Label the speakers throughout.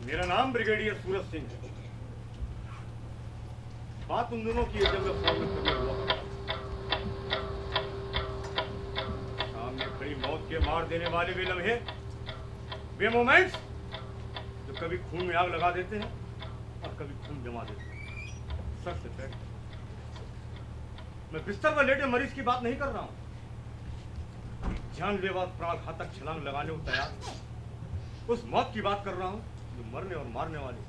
Speaker 1: मेरा नाम ब्रिगेडियर सूरज सिंह है। बात उन दोनों की है जब मैं फोन में कभी हुआ सामने खड़ी मौत के मार देने वाले वे लम्हे, वे मोमेंट्स जो कभी खून में आग लगा देते हैं और कभी खून जमा देते हैं। सच से फैक्ट, मैं बिस्तर पर लेटे मरीज की बात नहीं कर रहा हूं। जानलेवा प्राणघातक छलांग लगाने को तैयार उस मौत की बात कर रहा हूं जो मरने और मारने वाले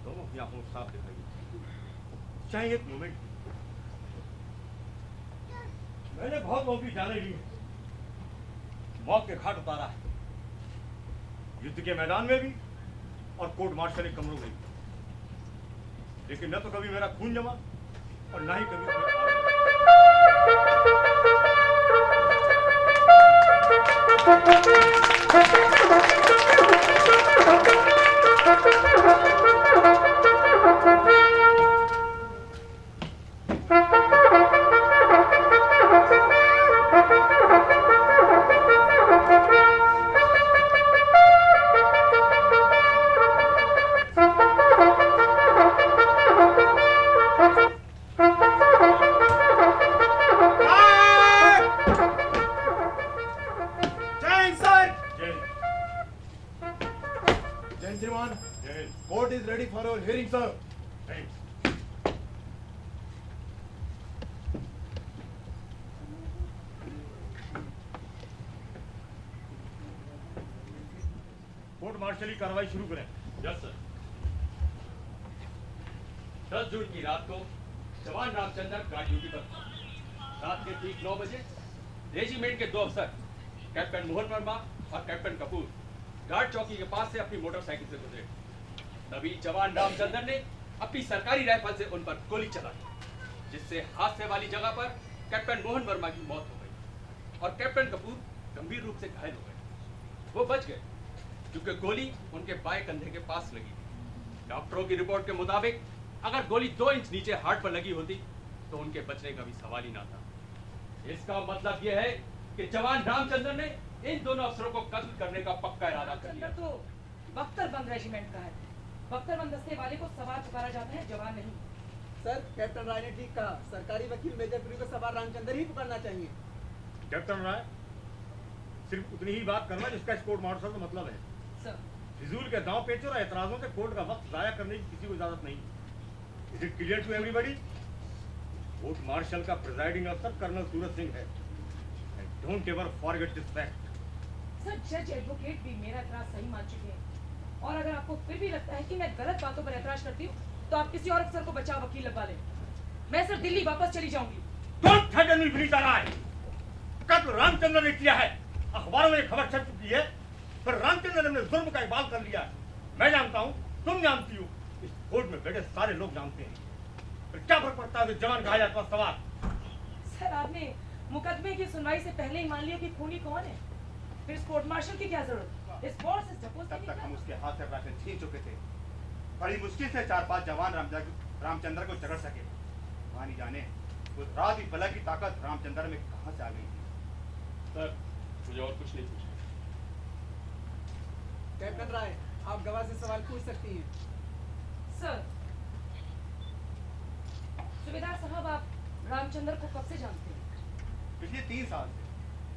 Speaker 1: दोनों की आंखों साफ दिखाई देती। चाहे एक मोमेंट, मैंने बहुत लोगों की जाने ली है, मौत के घाट उतारा है, युद्ध के मैदान में भी और कोर्ट मार्शल के कमरों में भी। लेकिन न तो कभी मेरा खून जमा और ना ही कभी
Speaker 2: Court is ready for your hearing, sir.
Speaker 1: Thanks. Court martial की कार्रवाई शुरू करें।
Speaker 3: Yes sir. 10 जून की रात को जवान रामचंद्र गार्ड ड्यूटी पर था। रात के ठीक 9 बजे रेजिमेंट के 2 अफसर कैप्टन मोहन वर्मा और कैप्टन कपूर गार्ड चौकी के पास से अपनी मोटरसाइकिल से गुजरे। तभी जवान रामचंद्र ने अपनी सरकारी राइफल से उन पर गोली चलाई, जिससे हादसे वाली जगह पर कैप्टन मोहन वर्मा की मौत हो गई और कैप्टन कपूर गंभीर रूप से घायल हो गए। वो बच गए क्योंकि गोली उनके बाएं कंधे के पास लगी थी। डॉक्टरों की रिपोर्ट के मुताबिक अगर गोली 2 इंच नीचे हार्ट पर लगी होती तो उनके बचने का भी सवाल ही ना था। इसका मतलब यह है कि जवान रामचंद्र ने इन दोनों अफसरों को कत्ल करने का पक्का इरादा कर लिया।
Speaker 4: तो बख्तरबंद रेजिमेंट का है, बख्तरबंद दस्ते वाले को सवार पुकारा जाता है, जवान नहीं।
Speaker 5: सर, कैप्टन राय ने ठीक कहा। सरकारी वकील मेजर पुरी को सवार रामचंद्र ही पुकारना चाहिए।
Speaker 1: कैप्टन राय, सिर्फ उतनी ही बात करना जिसका इस कोर्ट मार्शल का मतलब है।
Speaker 4: सर,
Speaker 1: फिजूल के दांव पेचों और एतराजों से कोर्ट का वक्त जाया करने की किसी को इजाजत नहीं। Is it clear to everybody? Court martial का प्रिजाइडिंग अफसर कर्नल सूरज सिंह है। And don't ever forget this fact.
Speaker 4: Sir, जज एडवोकेट भी मेरा एतराज सही मान चुके हैं, और अगर आपको फिर भी लगता है कि मैं गलत बातों पर एतराज करती हूँ तो आप किसी और अफसर को बचाव वकील लगवा लें। मैं सर दिल्ली वापस चली जाऊंगी।
Speaker 1: डोंट थ्रेटन मी विनीता राय। कत्ल रामचंद्र ने किया है, अखबारों में खबर छप चुकी है, पर रामचंद्र ने जुर्म का इकबाल कर लिया है। मैं जानता हूँ, तुम जानती हो, इस कोर्ट में बैठे सारे लोग जानते हैं। पर क्या फर्क पड़ता है जवान कहा जाता है सवाल?
Speaker 4: सर, आपने मुकदमे की सुनवाई से पहले ही मान लिया कि खूनी कौन है, फिर इस कोर्ट मार्शल की क्या जरूरत? इस कोर्ट से
Speaker 2: तब तक हम उसके हाथ से राशन छीन चुके थे। बड़ी मुश्किल से 4-5 जवान रामचंद्र को जगड़ सके। मानी जाने उस रात ही बला की ताकत रामचंद्र में कहां से आ गई थी।
Speaker 3: सर, मुझे और कुछ नहीं पूछना।
Speaker 5: कैप्टन राय, आप गवाह से सवाल पूछ सकती हैं।
Speaker 4: सर, सुबेदार साहब, आप रामचंद्र को कब से जानते हैं?
Speaker 2: पिछले 3 साल से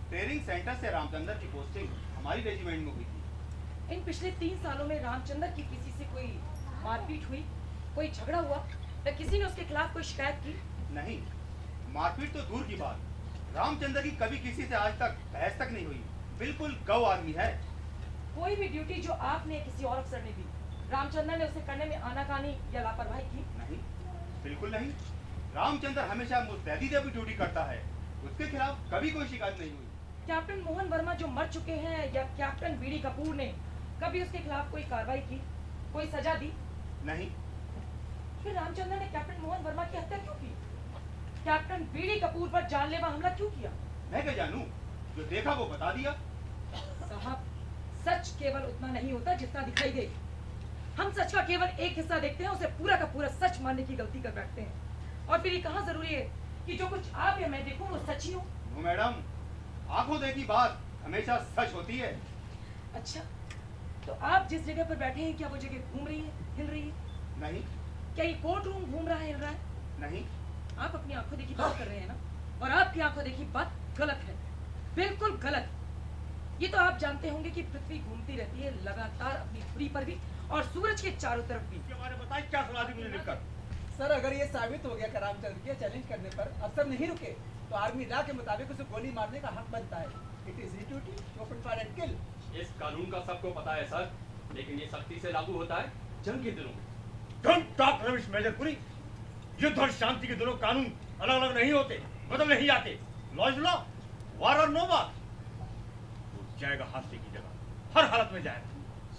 Speaker 2: ट्रेनिंग सेंटर से रामचंद्र की पोस्टिंग हमारी रेजिमेंट में हुई थी।
Speaker 4: इन पिछले 3 सालों में रामचंद्र की किसी से कोई मारपीट हुई, कोई झगड़ा हुआ या किसी ने उसके खिलाफ कोई शिकायत की?
Speaker 2: नहीं, मारपीट तो दूर की बात, रामचंद्र की कभी किसी से आज तक बहस तक नहीं हुई। बिल्कुल गौ आदमी है।
Speaker 4: कोई भी ड्यूटी जो आपने किसी और अफसर ने दी, रामचंद्र ने उसे करने में आनाकानी या लापरवाही की?
Speaker 2: नहीं, बिल्कुल नहीं। रामचंद्र हमेशा मुस्तैदी से भी ड्यूटी करता है, उसके खिलाफ कभी कोई शिकायत नहीं हुई।
Speaker 4: कैप्टन मोहन वर्मा जो मर चुके हैं या कैप्टन बीडी कपूर ने कभी उसके खिलाफ कोई कार्रवाई की, कोई सजा दी?
Speaker 2: नहीं।
Speaker 4: फिर रामचंद्र ने कैप्टन मोहन वर्मा की हत्या क्यों की? कैप्टन बीडी कपूर पर जानलेवा हमला क्यों किया?
Speaker 2: मैं क्या जानूं, जो देखा वो बता दिया।
Speaker 4: साहब, सच केवल उतना नहीं होता जितना दिखाई दे। हम सच का केवल एक हिस्सा देखते हैं, उसे पूरा का पूरा सच मानने की गलती कर बैठते हैं। और फिर ये कहाँ जरूरी है कि जो कुछ आप या मैं देखूं वो सच ही हो?
Speaker 2: मैडम, आंखों देखी बात हमेशा सच होती है।
Speaker 4: अच्छा, तो आप जिस जगह पर बैठे हैं क्या वो जगह घूम रही है, हिल रही है?
Speaker 2: नहीं
Speaker 4: क्या ये कोर्ट रूम घूम रहा है, हिल रहा है?
Speaker 2: नहीं
Speaker 4: आप अपनी आंखों देखी बात कर रहे हैं ना, और आपकी आंखों देखी बात गलत है, बिल्कुल गलत। ये तो आप जानते होंगे कि पृथ्वी घूमती रहती है लगातार अपनी धुरी पर भी और सूरज के चारों तरफ भी।
Speaker 1: इसके बारे में बताइए, क्या सुना दी मुझे लिखकर?
Speaker 5: सर अगर ये साबित हो गया कि रामचंद्र के चैलेंज करने पर अफसर नहीं रुके तो आर्मी लॉ के मुताबिक उसे गोली मारने का हक बनता है। It is his duty to open fire and kill.
Speaker 3: इस कानून का सबको पता है सर, लेकिन ये सख्ती से लागू होता है जंग के दिनों में।
Speaker 1: डोंट टॉक रविश मेजरपुरी। युद्ध और शांति के दिनों कानून अलग अलग नहीं होते, बदल नहीं जाते। लॉ इज लॉ, वार और नो वार। वो जाएगा हादसे की जगह, हर हालत में जाएगा।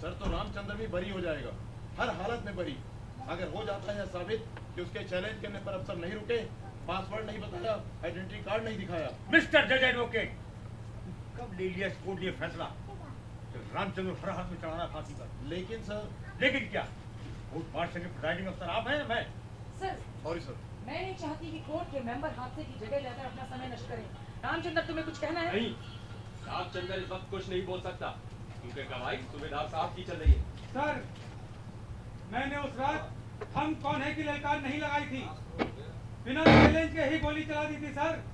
Speaker 6: सर तो रामचंद्र भी बरी हो जाएगा, हर हालत में बरी। अगर हो जाता है साबित कि उसके चैलेंज करने पर अफसर नहीं रुके, पासवर्ड नहीं बताया, आइडेंटिटी कार्ड नहीं दिखाया।
Speaker 1: मिस्टर जज एडवोकेट, कब ले लिया इस कोर्ट ने फैसला कि रामचंद्र हर हाथ में चढ़ाना फांसी पर?
Speaker 6: लेकिन सर,
Speaker 1: लेकिन क्या? कोर्ट मार्शल के प्रिजाइडिंग अफसर आप हैं, मैं?
Speaker 4: Sir,
Speaker 6: sorry sir.
Speaker 4: मैं नहीं चाहती कि कोर्ट के मेंबर हादसे की जगह जाकर अपना समय नष्ट करें। रामचंद्र, तुम्हें कुछ कहना है?
Speaker 3: नहीं, रामचंद्र इस वक्त कुछ नहीं बोल सकता क्योंकि गवाही सूबेदार साहब की चल रही है।
Speaker 7: सर, मैंने उस रात हम कौन है की ललकार नहीं लगाई थी, बिना चैलेंज के ही गोली चला दी थी sir.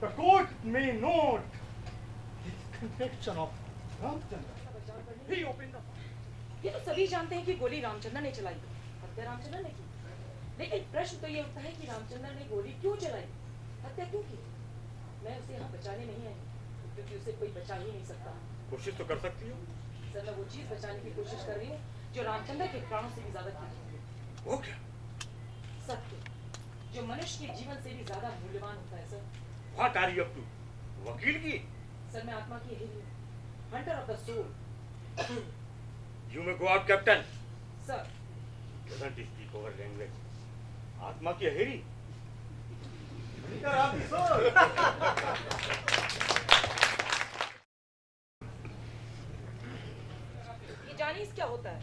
Speaker 1: The court may note his conviction of Ramchandra. He opened the
Speaker 4: ये तो सभी जानते हैं कि गोली रामचंद्र ने चलाई, हत्या रामचंद्र ने की। लेकिन प्रश्न तो ये उठता है कि रामचंद्र ने गोली क्यों चलाई, हत्या क्यों की? मैं उसे यहाँ बचाने नहीं आई, क्योंकि उसे कोई बचा ही नहीं सकता।
Speaker 1: कोशिश तो कर सकती हो।
Speaker 4: सर, मैं वो चीज बचाने की कोशिश कर रही हूँ जो रामचंद्र के प्राणों से भी ज्यादा कीमती है।
Speaker 1: वो क्या?
Speaker 4: सत्य, जो मनुष्य के जीवन से भी ज्यादा मूल्यवान होता है। Sir,
Speaker 1: What are you up to? वकील की?
Speaker 4: सर मैं आत्मा की यही हूँ, hunter of the soul.
Speaker 1: You may go out, Captain.
Speaker 4: Sir,
Speaker 1: Doesn't speak our language. आत्मा की हेरी।
Speaker 4: ये जानिए क्या होता है?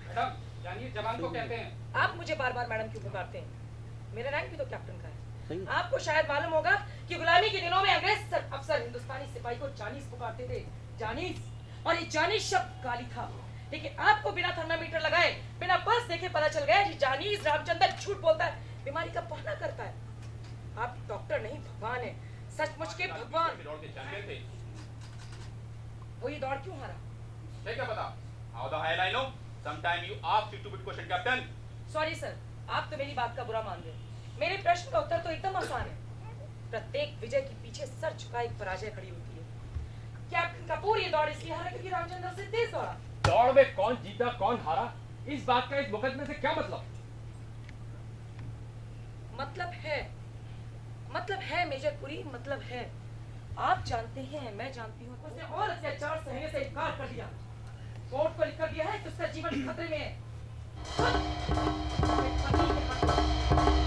Speaker 7: मैडम, जानिए जवान को कहते हैं।
Speaker 4: आप मुझे बार बार मैडम क्यों पुकारते हैं? मेरा रैंक भी तो कैप्टन का है। आपको शायद मालूम होगा कि गुलामी के दिनों में अंग्रेज अफसर हिंदुस्तानी सिपाही को जानीस पुकारते थे, जानीस। और ये जानीस शब्द गाली था, लेकिन आपको बिना थर्मामीटर लगाए, बिना पल्स देखे पता चल गया कि जानीस रामचंद्र झूठ बोलता है, बीमारी का बहाना करता है। आप डॉक्टर नहीं भगवान है, सचमुच के भगवान।
Speaker 3: दौड़ के चैंपियन थे।
Speaker 4: वो ये दौड़ क्यों हारा?
Speaker 3: मैं क्या पता? How the hell I know? Sometime you ask stupid question, Captain.
Speaker 4: Sorry sir, आप तो मेरी बात का बुरा मान रहे हैं। मेरे प्रश्न का उत्तर तो एकदम आसान है। प्रत्येक विजय के पीछे सर झुका एक पराजय खड़ी होती है। कैप्टन कपूर ये दौड़ इसलिए हारा क्योंकि रामचंद्र से तेज दौड़ा।
Speaker 3: दौड़ में कौन जीता कौन हारा, इस बात का इस मुकदमे से क्या मतलब?
Speaker 4: मतलब है मेजरपुरी, मतलब है। आप जानते हैं, मैं जानती हूँ, उसने और अत्याचार सहने से इनकार कर दिया। कोर्ट को लिखकर दिया है कि उसका जीवन खतरे में है।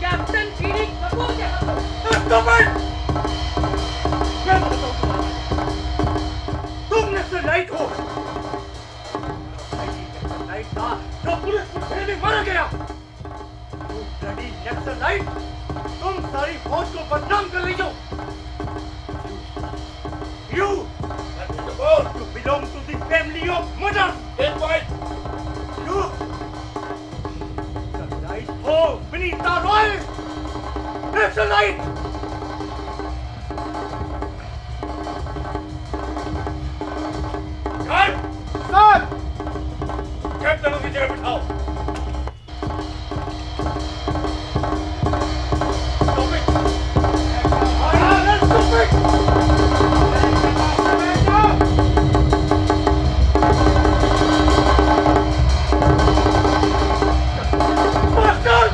Speaker 4: कैप्टन बीडी कपूर के हाथों।
Speaker 1: मैं बताता हूँ तुम नक्सलाइट हो। नक्सलाइट था जो पुलिस मुठभेड़ में मारा गया। You bloody नक्सलाइट, तुम सारी फौज को बदनाम कर रही हो। You belong to the family of murderers. You Naxalite हो, Vinita Roy, Naxalite. Sir, captain की जगह बिठाओ। Stop it! Stop it! Master!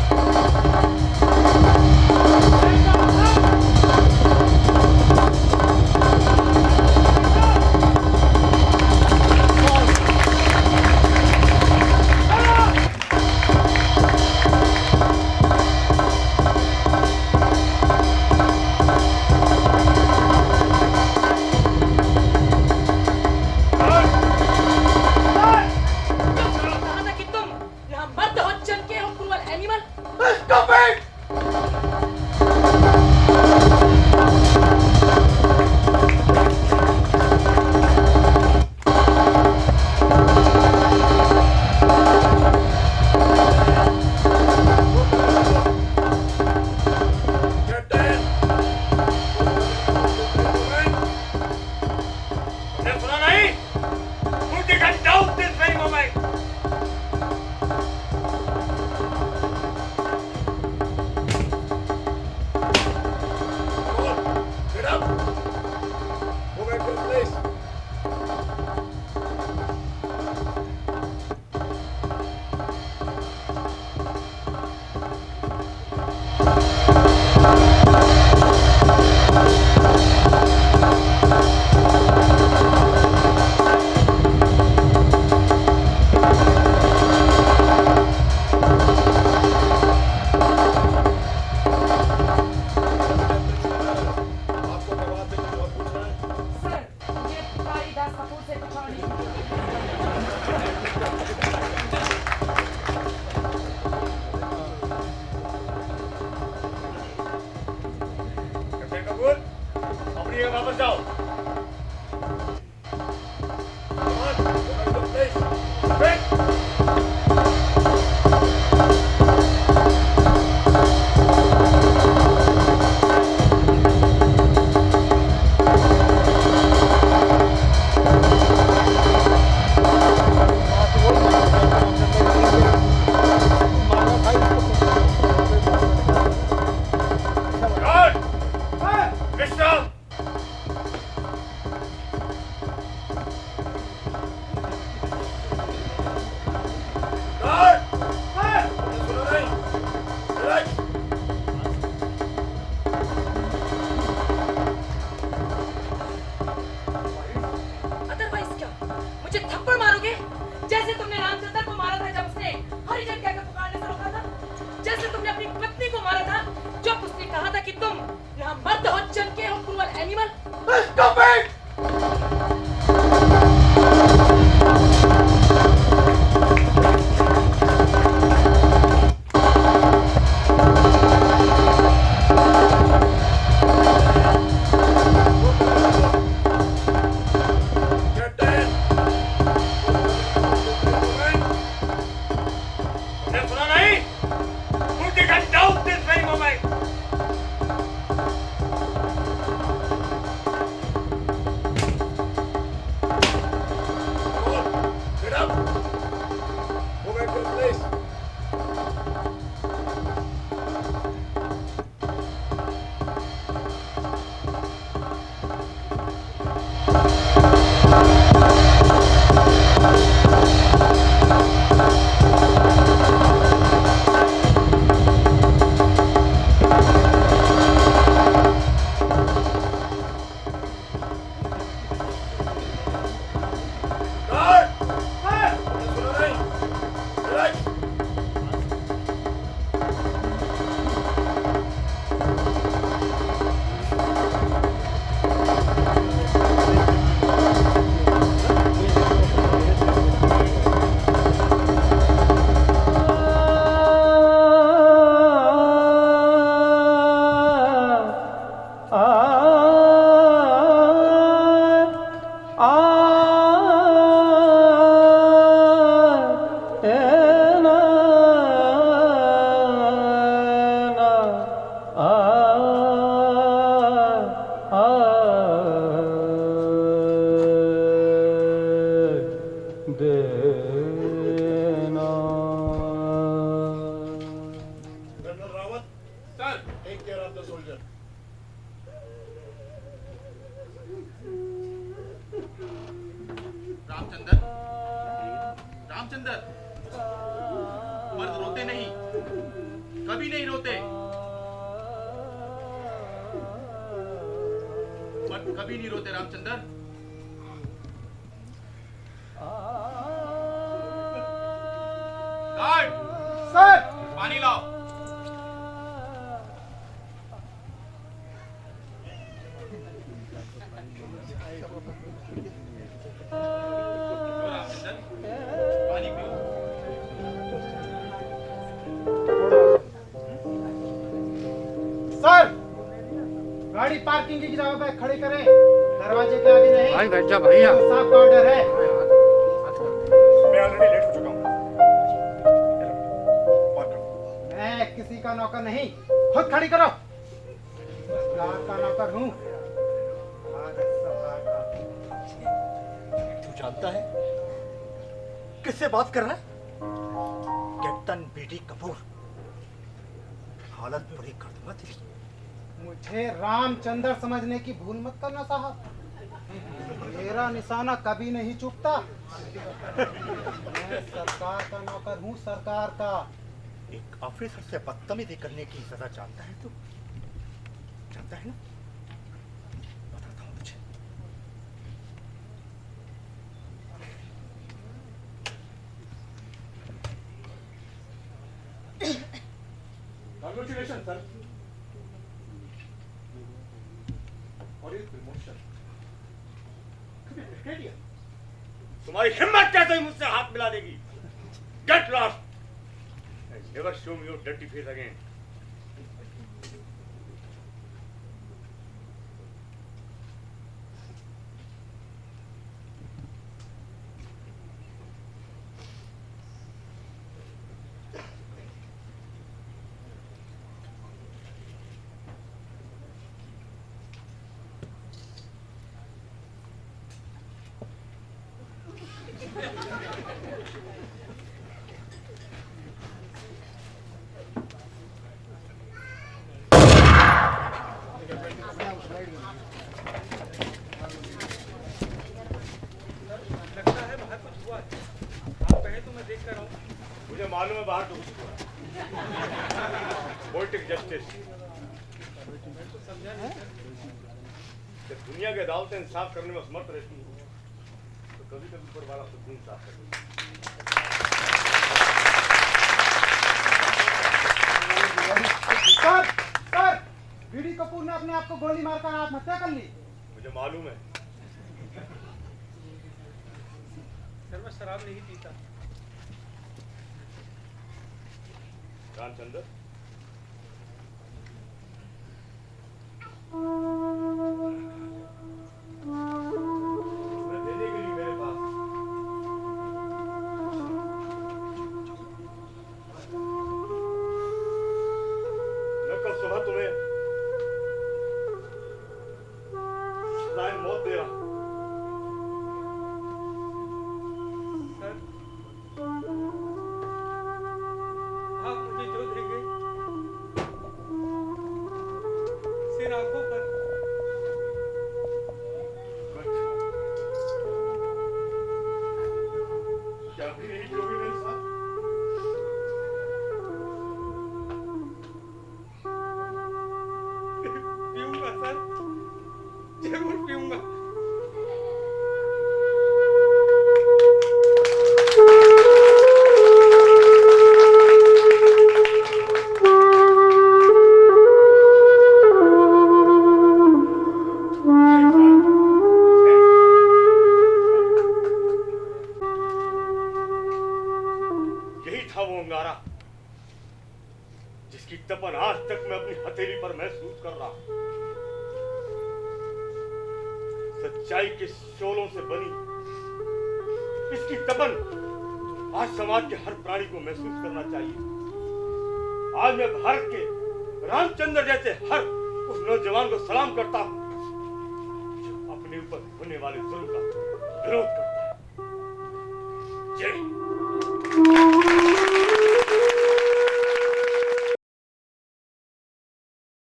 Speaker 1: जाओ। Come on, go back to place. Quick! Guard! Pistol! Guard! सुनो नहीं? Relax!
Speaker 4: अदरवाइज क्या? मुझे थप्पड़ मारोगे? जैसे तुमने रामचंद्र को मारा था जब उसने हरिजन कहकर पुकारने से रोका था? जैसे तुमने अपनी पत्नी को मारा था जब उसने कहा था कि तुम यहाँ मर्द हो, चमके हो, cruel animal?
Speaker 1: Stop it! Captain! तुमने सुना नहीं? Put the gun down this very moment! Get up! Go back to your place. Guard! सुनो नहीं? Relax! Colonel Rawat,
Speaker 3: sir
Speaker 6: take care of the soldier.
Speaker 2: Ramchandra Ramchandra मर्द रोते नहीं, कभी नहीं रोते। मर्द कभी नहीं रोते रामचंद्र। गार्ड!
Speaker 5: सर!
Speaker 2: पानी लाओ। रामचंद्र, पानी पियो।
Speaker 5: सर! गाड़ी पार्किंग की जगह पे खड़ी करें, दरवाजे के आगे नहीं।
Speaker 1: भाई बैठ जा भैया।
Speaker 5: साफ का ऑर्डर है।
Speaker 1: मैं ऑलरेडी लेट हो चुका हूँ। और करो।
Speaker 5: मैं किसी का नौकर नहीं, खुद खड़ी करो। सरकार का नौकर हूँ। भारत सरकार का।
Speaker 8: तू जानता है किससे बात कर रहा है? Captain BD Kapoor. हालत बुरी कर दूंगा तेरी।
Speaker 5: मुझे रामचंद्र समझने की भूल मत करना साहब। मेरा निशाना कभी नहीं चूकता। मैं सरकार का नौकर हूँ, सरकार का।
Speaker 8: एक ऑफिसर से बदतमीजी करने की सजा जानता है तू? जानता है ना? बताता हूँ तुझे।
Speaker 2: Congratulations, sir. और ये promotion. कभी brigadier.
Speaker 1: तुम्हारी हिम्मत कैसे मुझसे हाथ मिला देगी? Get lost! Never show me your dirty face again.
Speaker 7: लगता है बाहर कुछ हुआ है। आप कहें तो मैं देख कर आऊं।
Speaker 1: मुझे मालूम है बाहर तो कुछ हुआ। पोलिटिक जस्टिस
Speaker 7: समझा नहीं सर।
Speaker 1: जब दुनिया के अदालतें इंसाफ करने में असमर्थ रहती हैं तो कभी कभी ऊपर वाला खुद भी इंसाफ करता है।
Speaker 5: सर सर बीडी कपूर ने अपने आप को गोली मारकर आत्महत्या कर ली।
Speaker 1: मुझे मालूम है।
Speaker 7: सर मैं शराब नहीं पीता।
Speaker 1: रामचंद्र तुम्हें देने के लिए मेरे पास मैं कल सुबह तुम्हें सजाए मौत दे रहा हूं।
Speaker 7: सर आप मुझे जो देंगे सिर आंखों पर।
Speaker 1: क्या भी नहीं पियोगे मेरे साथ?
Speaker 7: पीऊंगा सर, जरूर पीऊंगा।
Speaker 1: यही था वो अंगारा जिसकी तपन आज तक मैं अपनी हथेली पर महसूस कर रहा हूं। सच्चाई के शोलों से बनी इसकी तपन आज समाज के हर प्राणी को महसूस करना चाहिए। आज मैं भारत के रामचंद्र जैसे हर उस नौजवान को सलाम करता हूं जो अपने ऊपर होने वाले जुल्म का विरोध करता है।